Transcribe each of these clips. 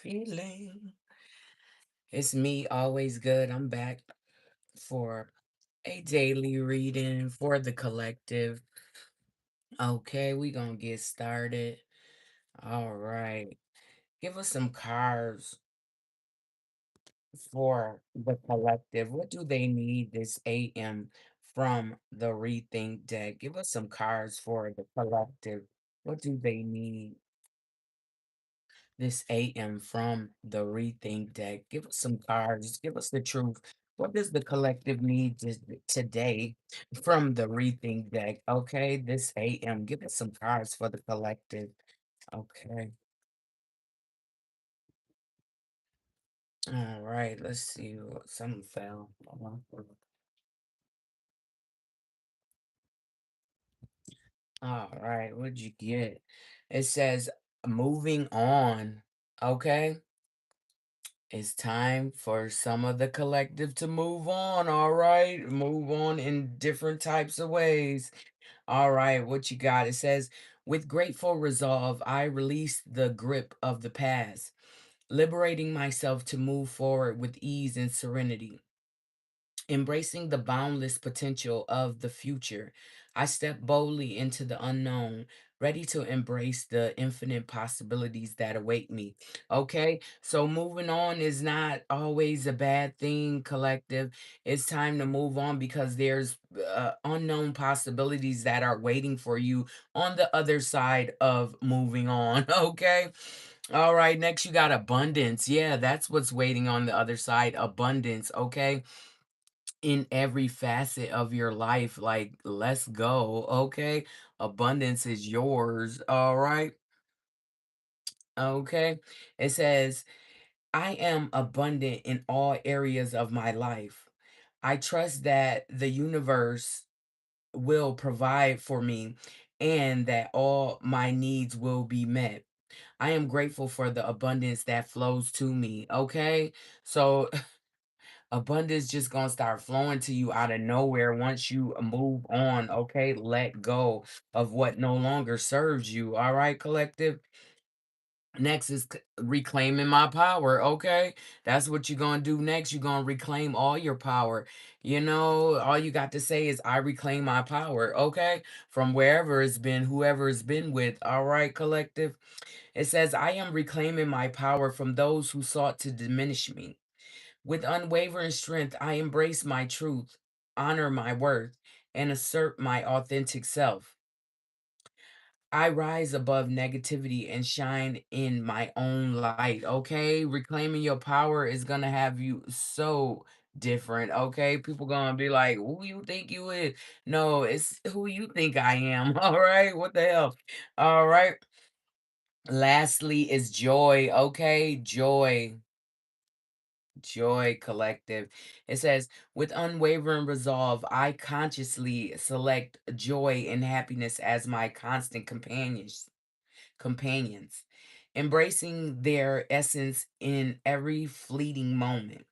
Feeling. It's me, always good. I'm back for a daily reading for the collective. Okay, we gonna get started. All right. Give us some cards for the collective. What do they need this AM from the rethink deck? Give us some cards for the collective. What do they need this AM from the Rethink deck? Give us some cards. Give us the truth. What does the collective need today from the Rethink deck? Okay, this AM. Give us some cards for the collective. Okay. All right. Let's see. Something fell. All right. What'd you get? It says moving on. Okay. It's time for some of the collective to move on, all right? Move on in different types of ways. All right, what you got? It says, with grateful resolve, I release the grip of the past, liberating myself to move forward with ease and serenity. Embracing the boundless potential of the future, I step boldly into the unknown, ready to embrace the infinite possibilities that await me. Okay, so moving on is not always a bad thing, collective. It's time to move on because there's unknown possibilities that are waiting for you on the other side of moving on. Okay. All right, next you got abundance. Yeah, that's what's waiting on the other side. Abundance, okay? In every facet of your life. Like, let's go. Okay. Abundance is yours. All right. Okay. It says, I am abundant in all areas of my life. I trust that the universe will provide for me and that all my needs will be met. I am grateful for the abundance that flows to me. Okay. So abundance just gonna start flowing to you out of nowhere once you move on. Okay, let go of what no longer serves you. All right, collective. Next is reclaiming my power. Okay, that's what you're gonna do next. You're gonna reclaim all your power. You know, all you got to say is, I reclaim my power. Okay, from wherever it's been, whoever it's been with. All right, collective. It says, I am reclaiming my power from those who sought to diminish me. With unwavering strength, I embrace my truth, honor my worth, and assert my authentic self. I rise above negativity and shine in my own light. Okay, reclaiming your power is gonna have you so different. Okay, people gonna be like, "Who you think you is?" No, it's who you think I am. All right, what the hell? All right. Lastly, is joy. Okay, joy. Joy Collective. It says, with unwavering resolve, I consciously select joy and happiness as my constant companions, embracing their essence in every fleeting moment.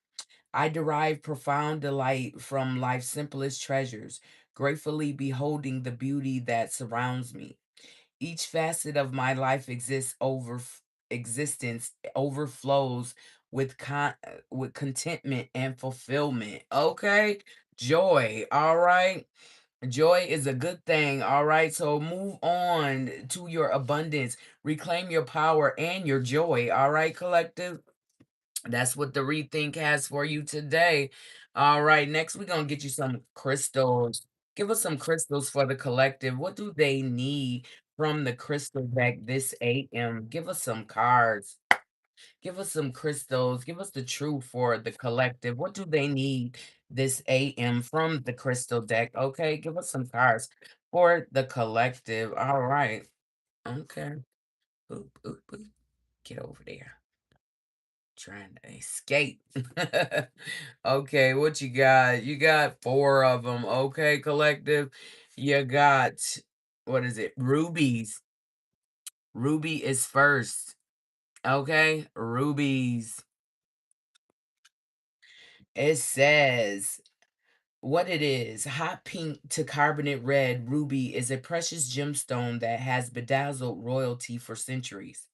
I derive profound delight from life's simplest treasures, gratefully beholding the beauty that surrounds me. Each facet of my life existence overflows with contentment and fulfillment. Okay? Joy, all right? Joy is a good thing, all right? So move on to your abundance. Reclaim your power and your joy, all right, collective? That's what the rethink has for you today. All right, next we're gonna get you some crystals. Give us some crystals for the collective. What do they need from the crystal deck this AM? Give us some cards. Give us some crystals. Give us the truth for the collective. What do they need this AM from the crystal deck? Okay, give us some cards for the collective. All right. Okay. Boop, boop, boop. Get over there. Trying to escape. Okay, what you got? You got four of them. Okay, collective. You got, what is it? Rubies. Ruby is first. Okay, rubies. It says what it is. Hot pink to carbonate red, ruby is a precious gemstone that has bedazzled royalty for centuries.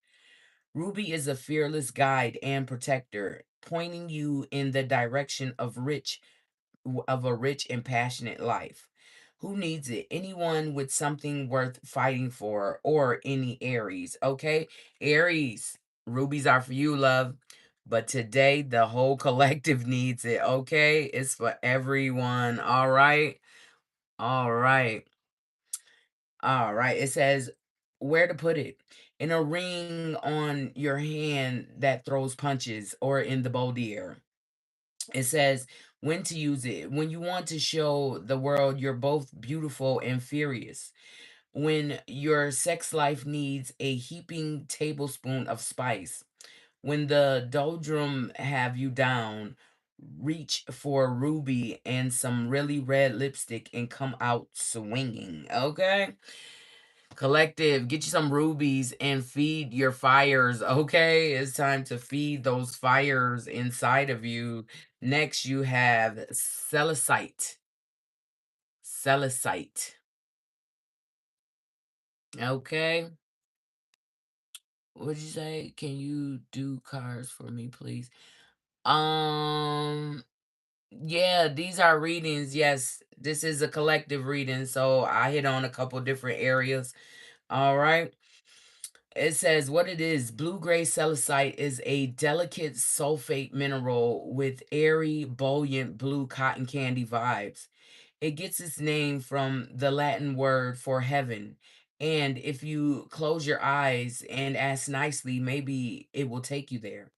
Ruby is a fearless guide and protector, pointing you in the direction of a rich and passionate life. Who needs it? Anyone with something worth fighting for, or any Aries, okay? Aries, rubies are for you, love. But today, the whole collective needs it, okay? It's for everyone, all right? All right. All right. It says where to put it. In a ring on your hand that throws punches, or in the boldier. It says when to use it. When you want to show the world you're both beautiful and furious. When your sex life needs a heaping tablespoon of spice. When the doldrum have you down, reach for a ruby and some really red lipstick and come out swinging. Okay? Collective, get you some rubies and feed your fires, okay? It's time to feed those fires inside of you. Next, you have Celicite. Celicite. Okay. What'd you say? Can you do cards for me, please? Um, yeah, these are readings. Yes, this is a collective reading, so I hit on a couple different areas. All right. It says what it is. Blue gray silicite is a delicate sulfate mineral with airy, buoyant blue cotton candy vibes. It gets its name from the Latin word for heaven. And if you close your eyes and ask nicely, maybe it will take you there.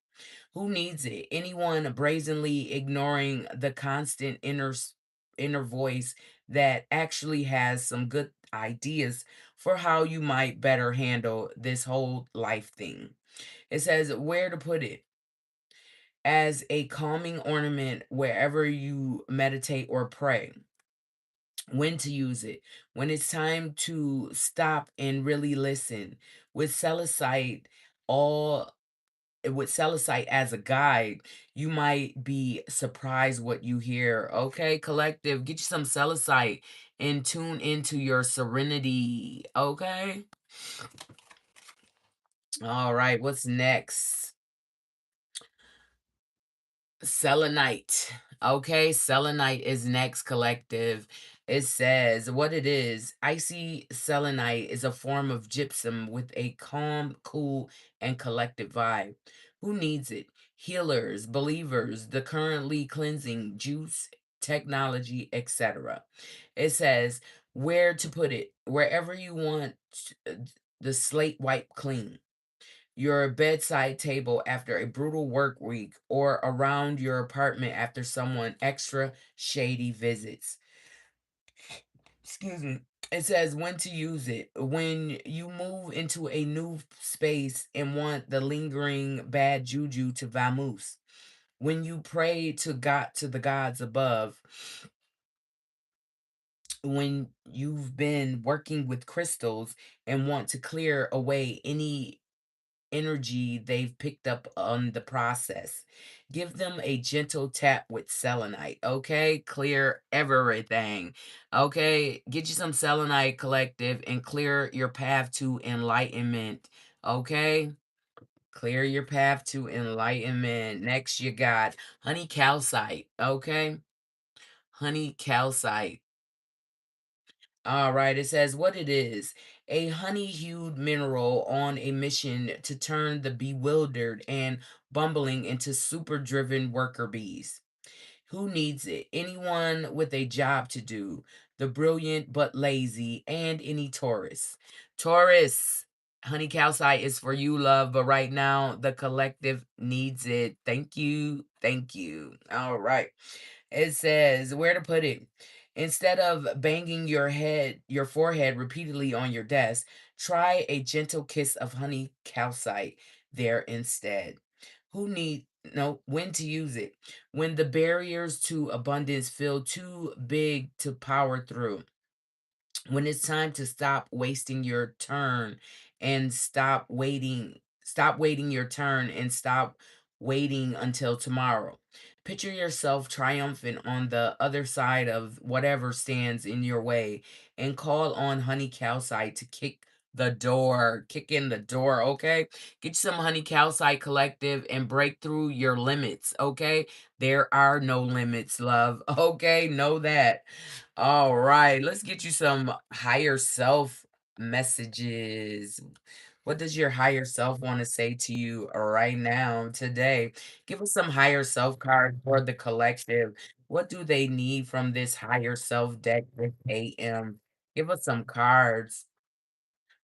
Who needs it? Anyone brazenly ignoring the constant inner voice that actually has some good ideas for how you might better handle this whole life thing. It says where to put it as a calming ornament wherever you meditate or pray. When to use it. When it's time to stop and really listen. With Celicite, all with Celicite as a guide, you might be surprised what you hear. Okay, collective, get you some Celicite and tune into your serenity. Okay. All right, what's next? Selenite. Okay, selenite is next, collective. It says what it is. Icy selenite is a form of gypsum with a calm, cool, and collective vibe. Who needs it? Healers, believers, the currently cleansing, juice, technology, etc. It says where to put it. Wherever you want uh, the slate wipe clean, your bedside table after a brutal work week, or around your apartment after someone extra shady visits. Excuse me. It says when to use it. When you move into a new space and want the lingering bad juju to vamoose. When you pray to the gods above. When you've been working with crystals and want to clear away any energy they've picked up on the process. Give them a gentle tap with selenite, okay? Clear everything, okay? Get you some selenite, collective, and clear your path to enlightenment, okay? Clear your path to enlightenment. Next, you got honey calcite, okay? Honey calcite. All right, it says what it is: a honey hued mineral on a mission to turn the bewildered and bumbling into super driven worker bees. Who needs it? Anyone with a job to do, the brilliant but lazy, and any Taurus. Taurus, honey calcite is for you, love, but right now the collective needs it. Thank you. Thank you. All right. It says where to put it. Instead of banging your forehead repeatedly on your desk, try a gentle kiss of honey calcite there instead. Who need no when to use it? When the barriers to abundance feel too big to power through, when it's time to stop wasting your turn and stop waiting your turn and stop waiting until tomorrow. Picture yourself triumphant on the other side of whatever stands in your way and call on honey calcite to kick the door. Kick in the door, okay? Get you some honey calcite collective and break through your limits, okay? There are no limits, love. Okay, know that. All right, let's get you some higher self messages. What does your higher self want to say to you right now, today? Give us some higher self cards for the collective. What do they need from this higher self deck this AM? Give us some cards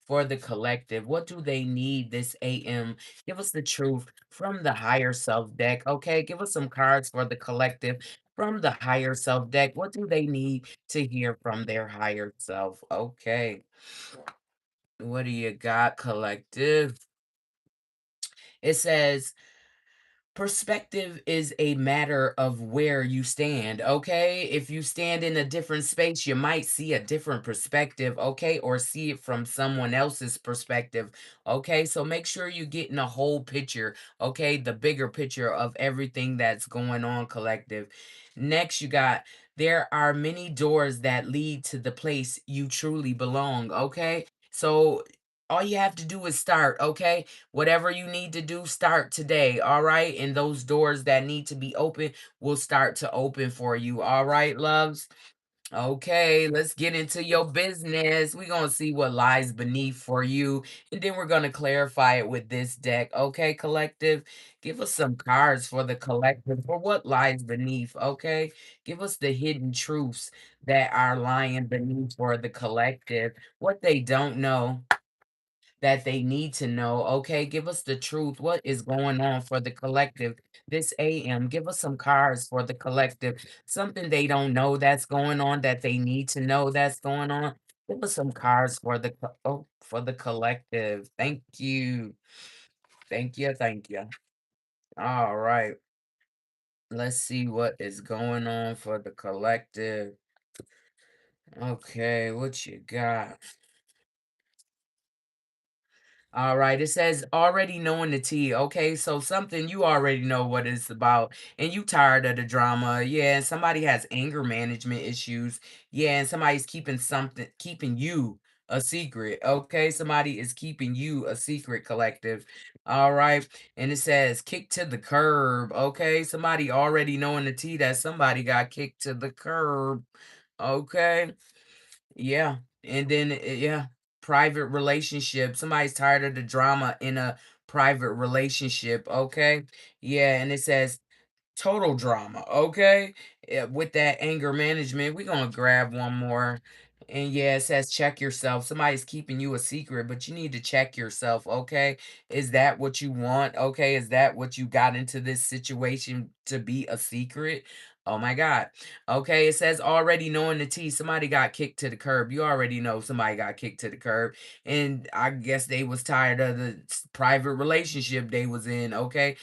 for the collective. What do they need this AM? Give us the truth from the higher self deck. Okay, give us some cards for the collective from the higher self deck. What do they need to hear from their higher self? Okay, what do you got, collective? It says, perspective is a matter of where you stand, okay? If you stand in a different space, you might see a different perspective, okay? Or see it from someone else's perspective, okay? So make sure you're getting a whole picture, okay? The bigger picture of everything that's going on, collective. Next, you got, there are many doors that lead to the place you truly belong, okay? So all you have to do is start, okay? Whatever you need to do, start today, all right? And those doors that need to be open will start to open for you, all right, loves? Okay, let's get into your business. We're going to see what lies beneath for you, and then we're going to clarify it with this deck. Okay, collective? Give us some cards for the collective for what lies beneath, okay? Give us the hidden truths that are lying beneath for the collective, what they don't know that they need to know. Okay, give us the truth. What is going on for the collective this AM? Give us some cards for the collective. Something they don't know that's going on that they need to know that's going on. Give us some cards for the for the collective. Thank you. Thank you. Thank you. All right. Let's see what is going on for the collective. Okay, what you got? All right, it says already knowing the tea. Okay, so something you already know what it's about, and you tired of the drama. Yeah, and somebody has anger management issues. Yeah, and somebody's keeping you a secret. Okay, somebody is keeping you a secret, collective. All right, and it says kick to the curb. Okay, somebody already knowing the tea that somebody got kicked to the curb. Okay. Yeah, and then yeah, private relationship. Somebody's tired of the drama in a private relationship, okay? Yeah, and it says total drama, okay? With that anger management, we're gonna grab one more. And yeah, it says check yourself. Somebody's keeping you a secret, but you need to check yourself, okay? Is that what you want? Okay, is that what you got into this situation to be a secret? Oh my God. Okay, it says already knowing the tea. Somebody got kicked to the curb. You already know somebody got kicked to the curb. And I guess they was tired of the private relationship they was in, okay?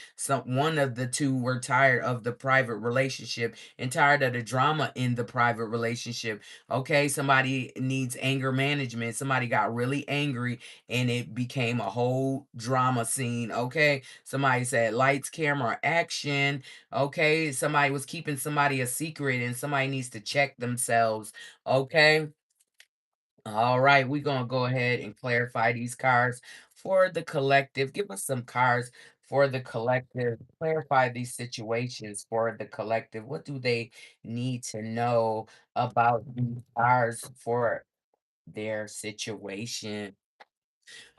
One of the two were tired of the private relationship and tired of the drama in the private relationship. Okay, somebody needs anger management. Somebody got really angry and it became a whole drama scene. Okay, somebody said lights, camera, action. Okay, somebody was keeping somebody a secret and somebody needs to check themselves. Okay. All right, we're gonna go ahead and clarify these cards for the collective. Give us some cards for the collective. Clarify these situations for the collective. What do they need to know about these cards for their situation?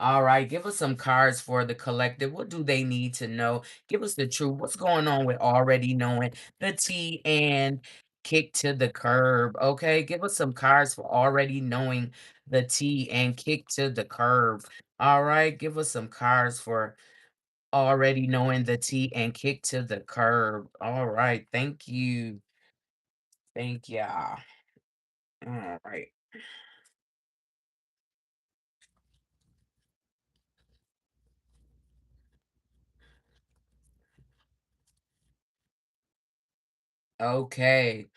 All right, give us some cards for the collective. What do they need to know? Give us the truth. What's going on with already knowing the T and kick to the curb? Okay, give us some cards for already knowing the T and kick to the curb. All right, give us some cards for already knowing the T and kick to the curb. All right, thank you. Thank ya. All right. Okay.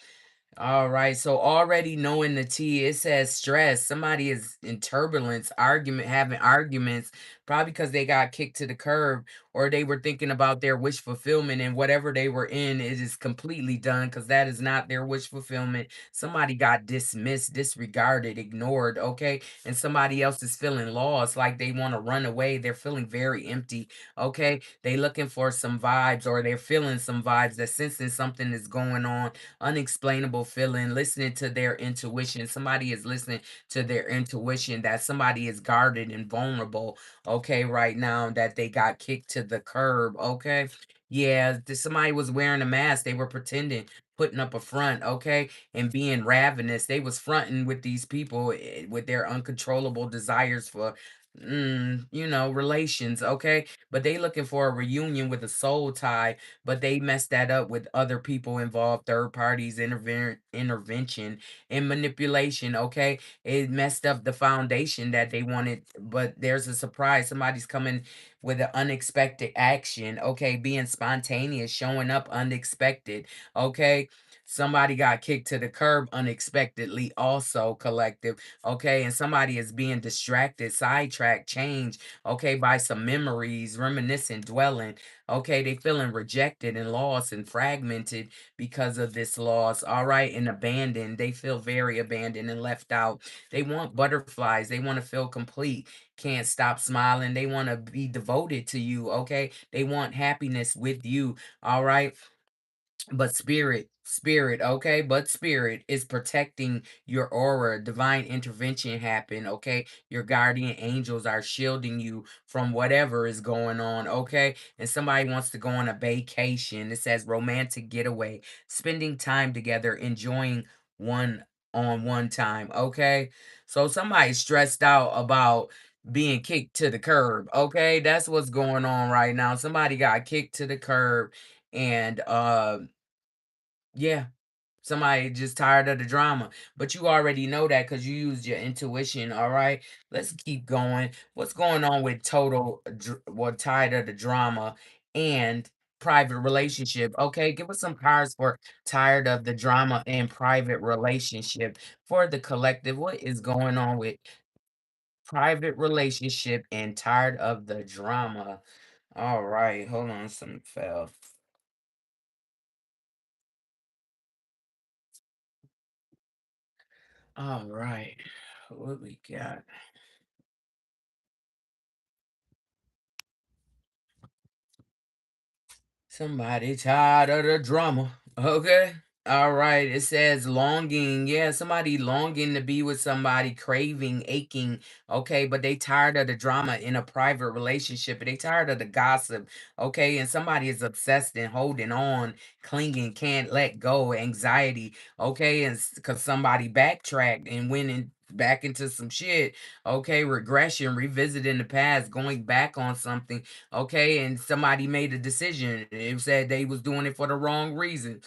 All right. So already knowing the T, it says stress. Somebody is in turbulence, having arguments, Probably because they got kicked to the curb, or they were thinking about their wish fulfillment, and whatever they were in, it is completely done because that is not their wish fulfillment. Somebody got dismissed, disregarded, ignored, okay? And somebody else is feeling lost, like they want to run away. They're feeling very empty, okay? They looking for some vibes, or they're feeling some vibes, that sensing something is going on, unexplainable feeling, listening to their intuition. Somebody is listening to their intuition that somebody is guarded and vulnerable, okay, right now, that they got kicked to the curb, okay? Yeah, somebody was wearing a mask. They were pretending, putting up a front, okay, and being ravenous. They was fronting with these people with their uncontrollable desires for, relations, okay? But they looking for a reunion with a soul tie, but they messed that up with other people involved, third parties, intervention and manipulation, okay? It messed up the foundation that they wanted, but there's a surprise. Somebody's coming with an unexpected action, okay? Being spontaneous, showing up unexpected, okay? Somebody got kicked to the curb unexpectedly, also collective, okay? And somebody is being distracted, sidetracked, changed, okay, by some memories, reminiscent, dwelling, okay? They feeling rejected and lost and fragmented because of this loss, all right? And abandoned. They feel very abandoned and left out. They want butterflies. They want to feel complete. Can't stop smiling. They want to be devoted to you, okay? They want happiness with you, all right? But spirit, okay? But spirit is protecting your aura. Divine intervention happen, okay? Your guardian angels are shielding you from whatever is going on, okay? And somebody wants to go on a vacation. It says romantic getaway, spending time together, enjoying one on one time, okay? So somebody's stressed out about being kicked to the curb, okay? That's what's going on right now. Somebody got kicked to the curb, and yeah, somebody just tired of the drama. But you already know that because you used your intuition. All right. Let's keep going. What's going on with tired of the drama and private relationship? Okay, give us some cards for tired of the drama and private relationship for the collective. What is going on with private relationship and tired of the drama? All right, hold on, something fell. All right, what we got? Somebody tired of the drama. Okay. All right. It says longing. Yeah, somebody longing to be with somebody, craving, aching. Okay. But they tired of the drama in a private relationship. They tired of the gossip. Okay. And somebody is obsessed and holding on, clinging, can't let go, anxiety. Okay. And because somebody backtracked and went back into some shit. Okay. Regression, revisiting the past, going back on something. Okay, and somebody made a decision. It said they was doing it for the wrong reason.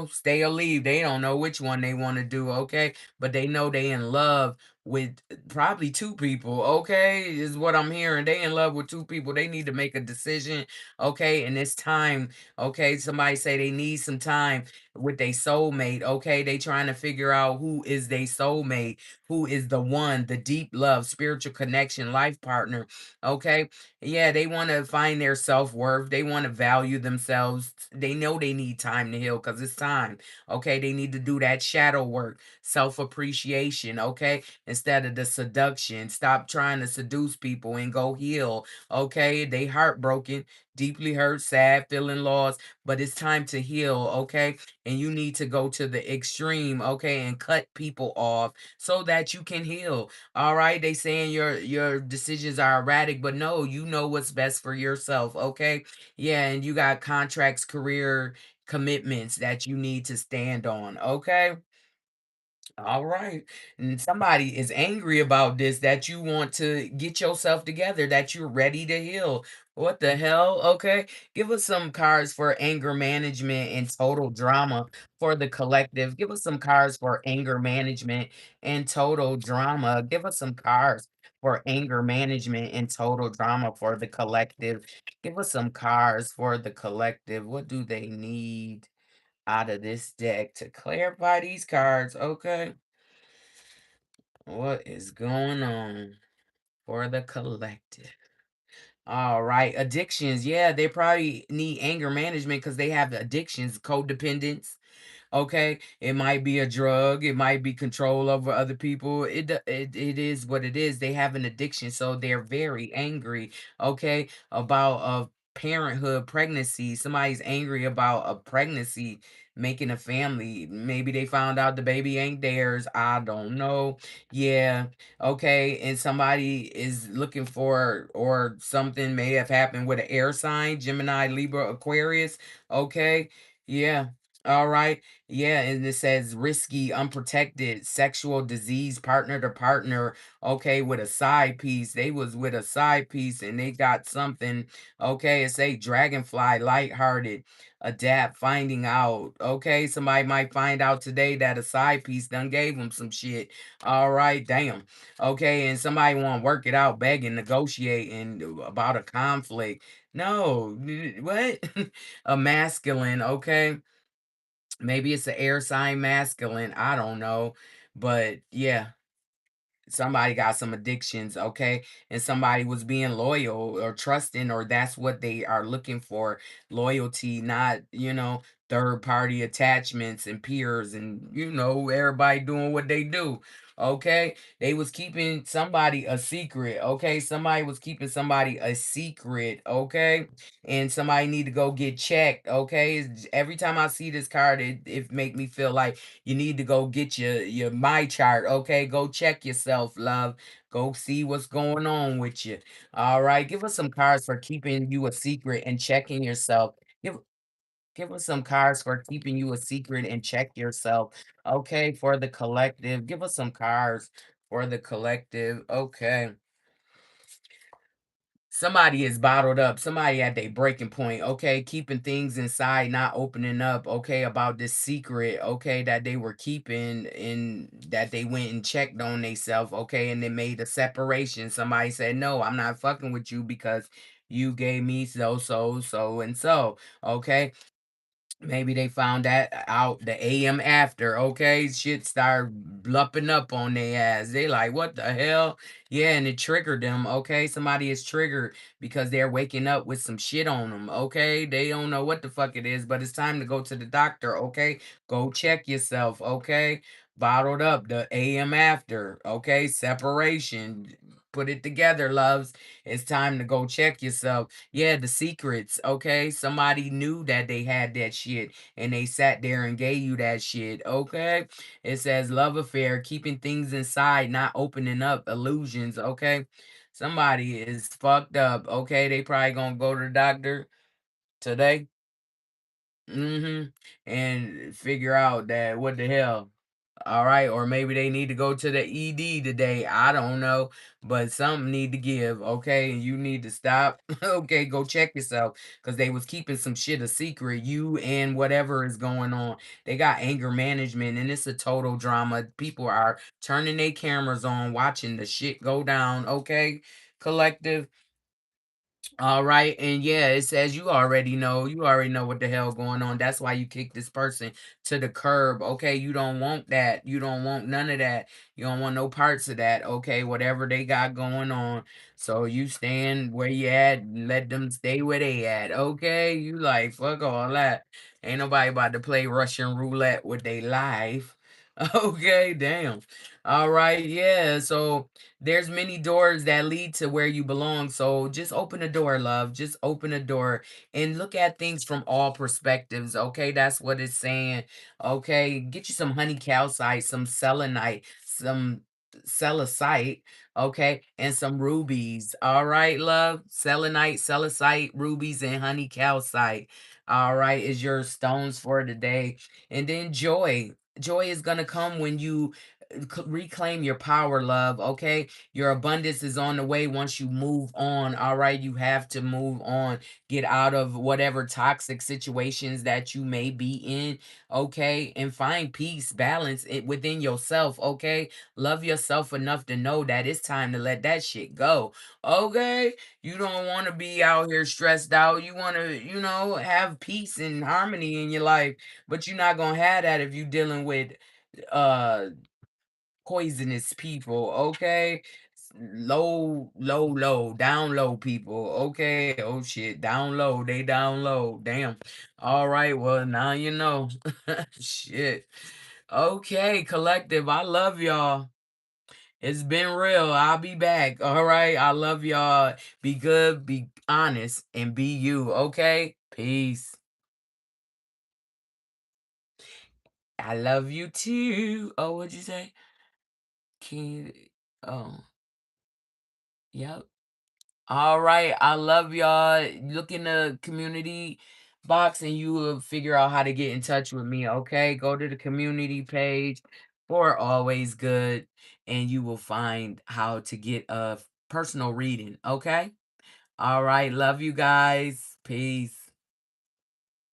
Stay or leave. They don't know which one they want to do, okay? But they know they in love with probably two people, okay? Is what I'm hearing. They in love with two people. They need to make a decision, okay? And it's time, okay? Somebody say they need some time with their soulmate, okay? They trying to figure out who is their soulmate, who is the one, the deep love, spiritual connection, life partner, okay? Yeah, they want to find their self-worth. They want to value themselves. They know they need time to heal because it's time. Okay. They need to do that shadow work, self-appreciation. Okay. Instead of the seduction. Stop trying to seduce people and go heal. Okay. They heartbroken, deeply hurt, sad, feeling lost, but it's time to heal. Okay. And you need to go to the extreme. Okay. And cut people off so that you can heal. All right, they saying your decisions are erratic, but no, you know what's best for yourself, okay? Yeah, and you got contracts, career commitments that you need to stand on, okay? All right. And somebody is angry about this, that you want to get yourself together, that you're ready to heal. What the hell? Okay. Give us some cards for anger management and total drama for the collective. Give us some cards for anger management and total drama. Give us some cards for anger management and total drama for the collective. Give us some cards for the collective. What do they need out of this deck to clarify these cards? Okay. What is going on for the collective? All right, addictions. Yeah, they probably need anger management because they have addictions, codependence. Okay, it might be a drug, it might be control over other people. It is what it is. They have an addiction, so they're very angry. Okay, about a parenthood, pregnancy. Somebody's angry about a pregnancy, making a family. Maybe they found out the baby ain't theirs. I don't know. Yeah. Okay, and somebody is looking for, or something may have happened with an air sign, Gemini, Libra, Aquarius. Okay. Yeah. All right. Yeah, and it says risky, unprotected, sexual disease, partner to partner. Okay, with a side piece. They was with a side piece and they got something. Okay, it say dragonfly, lighthearted, adapt, finding out. Okay, somebody might find out today that a side piece done gave them some shit. All right, damn. Okay, and somebody want to work it out, begging, negotiating about a conflict. No, what? A masculine, okay? Maybe it's an air sign masculine. I don't know. But yeah, somebody got some addictions, okay? And somebody was being loyal or trusting, or that's what they are looking for. Loyalty, not, third party attachments and peers and, everybody doing what they do. Okay? They was keeping somebody a secret, okay? Somebody was keeping somebody a secret, okay? And somebody need to go get checked, okay? Every time I see this card, it make me feel like you need to go get your my chart, okay? Go check yourself, love. Go see what's going on with you. All right. Give us some cards for keeping you a secret and checking yourself. Give give us some cards for keeping you a secret and check yourself. Okay, for the collective. Give us some cards for the collective. Okay. Somebody is bottled up. Somebody at their breaking point, okay? Keeping things inside, not opening up, okay, about this secret, okay, that they were keeping, and that they went and checked on themselves, okay, and they made a separation. Somebody said, no, I'm not fucking with you because you gave me so and so, okay? Maybe they found that out the AM after, okay? Shit started blupping up on their ass. They like, what the hell? Yeah, and it triggered them, okay? Somebody is triggered because they're waking up with some shit on them, okay? They don't know what the fuck it is, but it's time to go to the doctor, okay? Go check yourself, okay? Bottled up the AM after, okay? Separation. Put it together, loves. It's time to go check yourself. Yeah, the secrets, okay? Somebody knew that they had that shit and they sat there and gave you that shit, okay? It says love affair, keeping things inside, not opening up, illusions, okay? Somebody is fucked up, okay? They probably gonna go to the doctor today. And figure out that what the hell. All right, or maybe they need to go to the ED today. I don't know, but something need to give, okay? And you need to stop. Okay, go check yourself because they was keeping some shit a secret. You and whatever is going on. They got anger management and it's a total drama. People are turning their cameras on, watching the shit go down, okay? Collective. All right, and yeah, it says you already know what the hell going on. That's why you kick this person to the curb. Okay, you don't want that. You don't want none of that. You don't want no parts of that. Okay, whatever they got going on. So you stand where you at and let them stay where they at. Okay, you like fuck all that. Ain't nobody about to play Russian roulette with their life. Okay, damn. All right, yeah. So there's many doors that lead to where you belong. So just open the door, love. Just open the door and look at things from all perspectives. Okay, that's what it's saying. Okay, get you some honey calcite, some selenite, some celicite, okay, and some rubies. All right, love. Selenite, celicite, rubies, and honey calcite. All right, is your stones for today. And then joy. Joy is gonna come when you reclaim your power, love. Okay, your abundance is on the way once you move on. All right, you have to move on. Get out of whatever toxic situations that you may be in. Okay, and find peace, balance it within yourself. Okay, love yourself enough to know that it's time to let that shit go. Okay, you don't want to be out here stressed out. You want to, have peace and harmony in your life, but you're not gonna have that if you're dealing with uh poisonous people, okay? down low people. Okay, oh shit, down low, they down low. Damn. All right, well, now you know. Shit. Okay, collective, I love y'all. It's been real. I'll be back. All right. I love y'all. Be good, be honest, and be you. Okay. Peace. I love you too. Oh, what'd you say? Can you, oh, yep. All right. I love y'all. Look in the community box and you will figure out how to get in touch with me. Okay. Go to the community page for Always Good and you will find how to get a personal reading. Okay. All right. Love you guys. Peace.